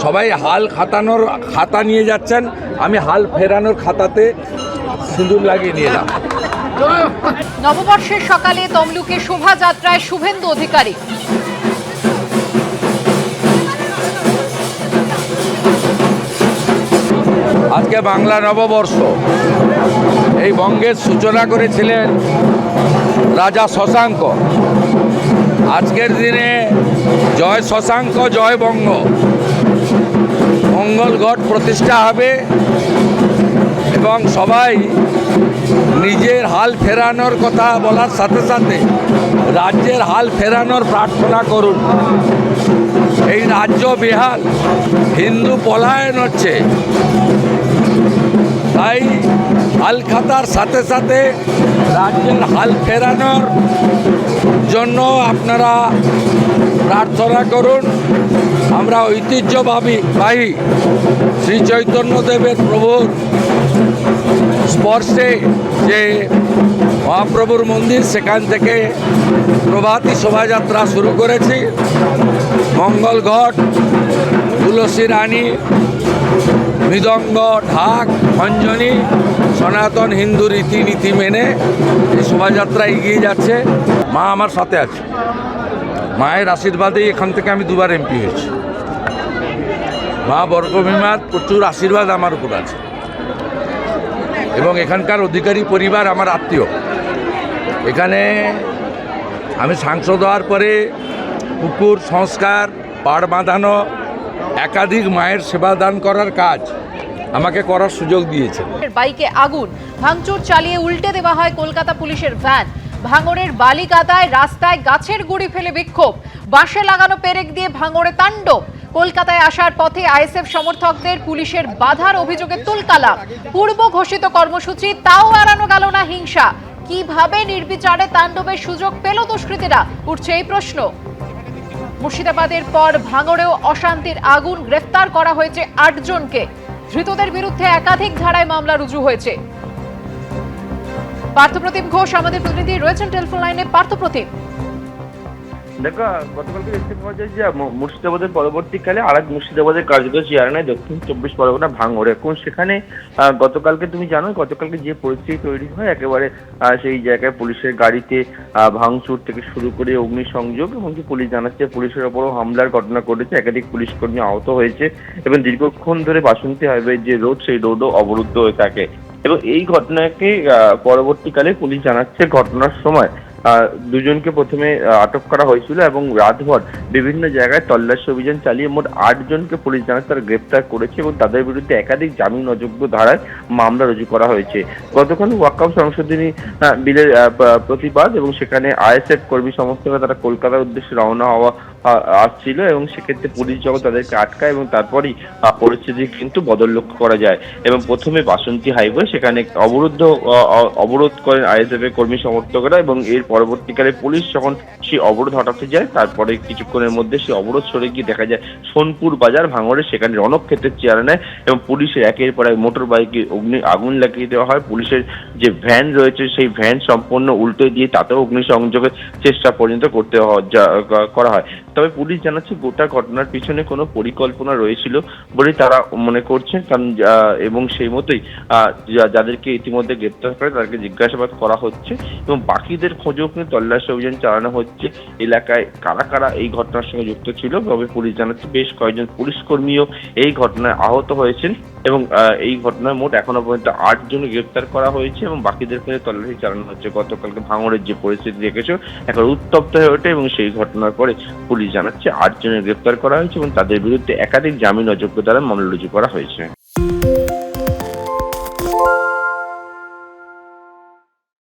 সবাই হাল খাতানোর খাতা নিয়ে যাচ্ছেন, আমি হাল ফেরানোর খাতাতে সিঁদুর লাগিয়ে নিয়ে এলাম। নববর্ষের সকালে তমলুকে শোভাযাত্রায় শুভেন্দু অধিকারী। আজকে বাংলা নববর্ষ, এই বঙ্গের সূচনা করেছিলেন রাজা শশাঙ্ক। আজকের দিনে জয় শশাঙ্ক জয় বঙ্গ, মঙ্গলগড় প্রতিষ্ঠা হবে এবং সবাই নিজের হাল ফেরানোর কথা বলার সাথে সাথে রাজ্যের হাল ফেরানোর প্রার্থনা করুন। এই রাজ্য বেহাল, হিন্দু পলায়ন হচ্ছে, তাই হাল খাতার সাথে সাথে রাজ্যের হাল ফেরানোর জন্য আপনারা প্রার্থনা করুন। আমরা ঐতিহ্যবাহী শ্রী চৈতন্যদেবের প্রভুর স্পর্শে যে মহাপ্রভুর মন্দির, সেখান থেকে প্রভাতী শোভাযাত্রা শুরু করেছি। মঙ্গলঘট, তুলসী রানী, মৃদঙ্গ, ঢাক, খঞ্জনি, সনাতন হিন্দু রীতিনীতি মেনে এই শোভাযাত্রা এগিয়ে যাচ্ছে। মা আমার সাথে আছে, মায়ের আশীর্বাদেই এখান থেকে আমি দুবার এমপি হয়েছি। মা বর্গভীমার প্রচুর আশীর্বাদ আমার উপর আছে এবং এখানকার অধিকারী পরিবার আমার আত্মীয়। এখানে আমি সাংসদ হওয়ার পরে পুকুর সংস্কার, পাড় বাঁধানো, একাধিক মায়ের সেবা দান করার কাজ আমাকে করার সুযোগ দিয়েছে। বাইকে আগুন, ভাঙচুর চালিয়ে উল্টে দেওয়া হয় কলকাতা পুলিশের ভ্যান। ভাঙড়ের বালিকাদায় রাস্তায় গাছের গুঁড়ি ফেলে বিক্ষোভ, বাঁশে লাগানো পেরেক দিয়ে ভাঙড়ে তাণ্ডব। কলকাতায় আসার পথে আইএসএফ সমর্থকদের পুলিশের বাধার অভিযোগে তুলকালা। পূর্ব ঘোষিত কর্মসূচি, তাও এড়ানো গেল না হিংসা। কিভাবে নির্বিচারে তাণ্ডবের সুযোগ পেল দুষ্কৃতীরা, উঠছে এই প্রশ্ন। মুর্শিদাবাদের পর ভাঙড়েও অশান্তির আগুন, গ্রেফতার করা হয়েছে ৮ জনকে। ধৃতদের বিরুদ্ধে একাধিক ধারায় মামলা রুজু হয়েছে। পার্থপ্রতিম ঘোষ আমাদের প্রতিনিধি রয়েছেন টেলিফোন লাইনে। পার্থপ্রতিম, দেখো, গতকালকে দেখতে পাওয়া যায় যে মুর্শিদাবাদের পরবর্তীকালে আরেক মুর্শিদাবাদের কার্যত চেয়ারম্যান দক্ষিণ ২৪ পরগনা ভাঙড়ে। এখন সেখানে গতকালকে তুমি জানো, গতকালকে যে পরিস্থিতি তৈরি হয়, একেবারে সেই জায়গায় পুলিশের গাড়িতে ভাঙচুর থেকে শুরু করে অগ্নিসংযোগ, এমনকি পুলিশ জানাচ্ছে পুলিশের ওপরও হামলার ঘটনা ঘটেছে। একাধিক পুলিশ কর্মী আহত হয়েছে এবং দীর্ঘক্ষণ ধরে বাসন্তী হাইওয়ে যে রোড, সেই রোডও অবরুদ্ধ হয়ে থাকে। এবং এই ঘটনাকে পরবর্তীকালে পুলিশ জানাচ্ছে ঘটনার সময় দুজনকে প্রথমে আটক করা হয়েছিল এবং রাতভর বিভিন্ন জায়গায় তল্লাশি অভিযান চালিয়ে মোট ৮ জনকে পুলিশ জানাচ্ছে তারা গ্রেপ্তার করেছে এবং তাদের বিরুদ্ধে একাধিক জামিন অযোগ্য ধারায় মামলা রুজু করা হয়েছে। গতকাল ওয়াকআউট সংশোধনী বিলের প্রতিবাদ এবং সেখানে আইএসএফ কর্মী সমর্থকরা তারা কলকাতার উদ্দেশ্যে রওনা হওয়া আসছিল এবং সেক্ষেত্রে পুলিশ যখন তাদেরকে আটকায় এবং তারপরই পরিস্থিতি কিন্তু বদল লক্ষ্য করা যায়। এবং প্রথমে বাসন্তী হাইওয়ে, সেখানে অবরোধ করেন আইএসএফ এর কর্মী সমর্থকরা এবং এর পরবর্তীকালে পুলিশ যখন সেই অবরোধ হটাতে যায়, তারপরে কিছুক্ষণের মধ্যে সেই অবরোধ সরে গিয়ে দেখা যায় সোনপুর বাজার ভাঙড়ে, সেখানে রণক্ষেত্রের চেয়ার নেয় এবং পুলিশের একের পর এক মোটর বাইকে আগুন লাগিয়ে দেওয়া হয়। পুলিশের যে ভ্যান রয়েছে সেই ভ্যান সম্পূর্ণ উল্টে দিয়ে তাতেও অগ্নিসংযোগের চেষ্টা পর্যন্ত করা হয়। তবে পুলিশ জানাচ্ছে গোটা ঘটনার পিছনে কোনো পরিকল্পনা রয়েছিল বলে তারা মনে করছেন, কারণ এবং সেই মতোই যাদেরকে ইতিমধ্যে গ্রেপ্তার করে তাদেরকে জিজ্ঞাসাবাদ করা হচ্ছে এবং বাকিদের খোঁজও কিন্তু তল্লাশি অভিযান চালানো হচ্ছে। এলাকায় কারা কারা এই ঘটনার সঙ্গে যুক্ত ছিল, তবে পুলিশ জানাচ্ছে বেশ কয়েকজন পুলিশ কর্মীও এই ঘটনায় আহত হয়েছেন এবং এই ঘটনায় মোট এখনো পর্যন্ত ৮ জন গ্রেপ্তার করা হয়েছে এবং বাকিদের ক্ষেত্রে তল্লাশি চালানো হচ্ছে। গতকালকে ভাঙড়ের যে পরিস্থিতি দেখেছো, এখন উত্তপ্ত হয়ে ওঠে এবং সেই ঘটনার পরে পুলিশ জানাচ্ছে ৮ জনের গ্রেপ্তার করা হয়েছে এবং তাদের বিরুদ্ধে একাধিক জামিন অযোগ্য দ্বারা মামলা রুজু করা হয়েছে।